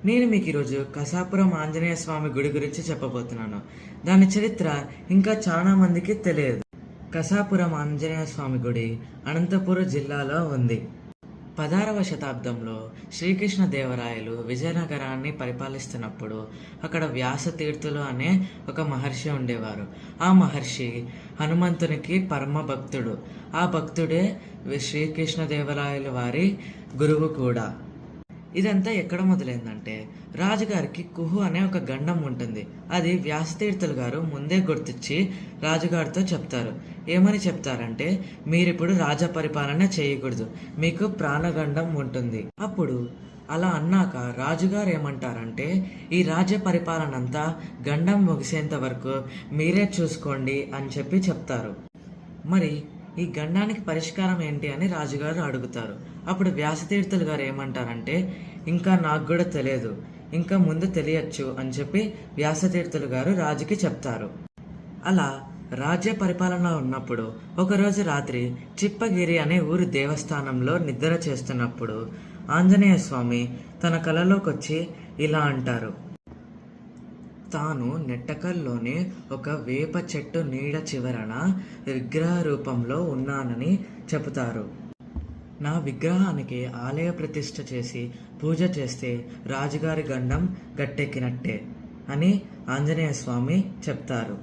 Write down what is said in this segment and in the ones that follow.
నేను మీకు ఈరోజు కసాపురం ఆంజనేయ స్వామి గుడి గురించి చెప్పబోతున్నాను. దాని చరిత్ర ఇంకా చాలా మందికి తెలియదు. కసాపురం ఆంజనేయ స్వామి గుడి అనంతపురం జిల్లాలో ఉంది. 16వ శతాబ్దంలో శ్రీకృష్ణదేవరాయలు విజయనగరాన్ని పరిపాలిస్తున్నప్పుడు అక్కడ వ్యాసతీర్థులు అనే ఒక మహర్షి ఉండేవారు. ఆ మహర్షి హనుమంతునికి పరమ భక్తుడు. ఆ భక్తుడే శ్రీకృష్ణదేవరాయలు వారి గురువు కూడా. ఇదంతా ఎక్కడ మొదలైందంటే, రాజుగారికి కుహు అనే ఒక గండం ఉంటుంది. అది వ్యాసతీర్థులు గారు ముందే గుర్తించి రాజుగారితో చెప్తారు. ఏమని చెప్తారంటే, మీరిప్పుడు రాజ పరిపాలన చేయకూడదు, మీకు ప్రాణగండం ఉంటుంది. అప్పుడు అలా అన్నాక రాజుగారు ఏమంటారంటే, ఈ రాజ్య పరిపాలన అంతా గండం ముగిసేంత వరకు మీరే చూసుకోండి అని చెప్తారు. మరి ఈ గండానికి పరిష్కారం ఏంటి అని రాజుగారు అడుగుతారు. అప్పుడు వ్యాసతీర్థులు గారు ఏమంటారంటే, ఇంకా నాకు కూడా తెలియదు, ఇంకా ముందు తెలియచ్చు అని వ్యాసతీర్థులు గారు రాజుకి చెప్తారు. అలా రాజ్య పరిపాలన ఉన్నప్పుడు ఒకరోజు రాత్రి చిప్పగిరి అనే ఊరి దేవస్థానంలో నిద్ర చేస్తున్నప్పుడు ఆంజనేయ స్వామి తన కలలోకి వచ్చి ఇలా అంటారు. తాను నెట్టకల్లోనే ఒక వేప చెట్టు నీడ చివరన విగ్రహ రూపంలో ఉన్నానని చెబుతారు. నా విగ్రహానికి ఆలయ ప్రతిష్ఠ చేసి పూజ చేస్తే రాజుగారి గండం గట్టెక్కినట్టే అని ఆంజనేయ స్వామి చెప్తారు.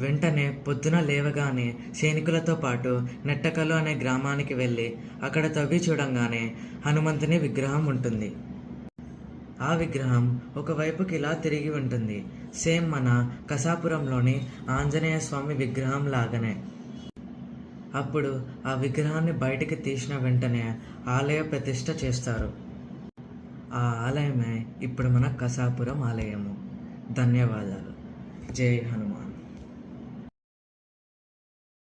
వెంటనే పొద్దున లేవగానే సైనికులతో పాటు నెట్టకల్లు అనే గ్రామానికి వెళ్ళి అక్కడ తవ్వి చూడంగానే హనుమంతుని విగ్రహం ఉంటుంది. ఆ విగ్రహం ఒకవైపుకి ఇలా తిరిగి ఉంటుంది. సేమ్ మన కసాపురంలోని ఆంజనేయ స్వామి విగ్రహం లాగానే. అప్పుడు ఆ విగ్రహాన్ని బయటికి తీసిన వెంటనే ఆలయ ప్రతిష్ఠ చేస్తారు. ఆ ఆలయమే ఇప్పుడు మన కసాపురం ఆలయము. ధన్యవాదాలు. జై హనుమాన్.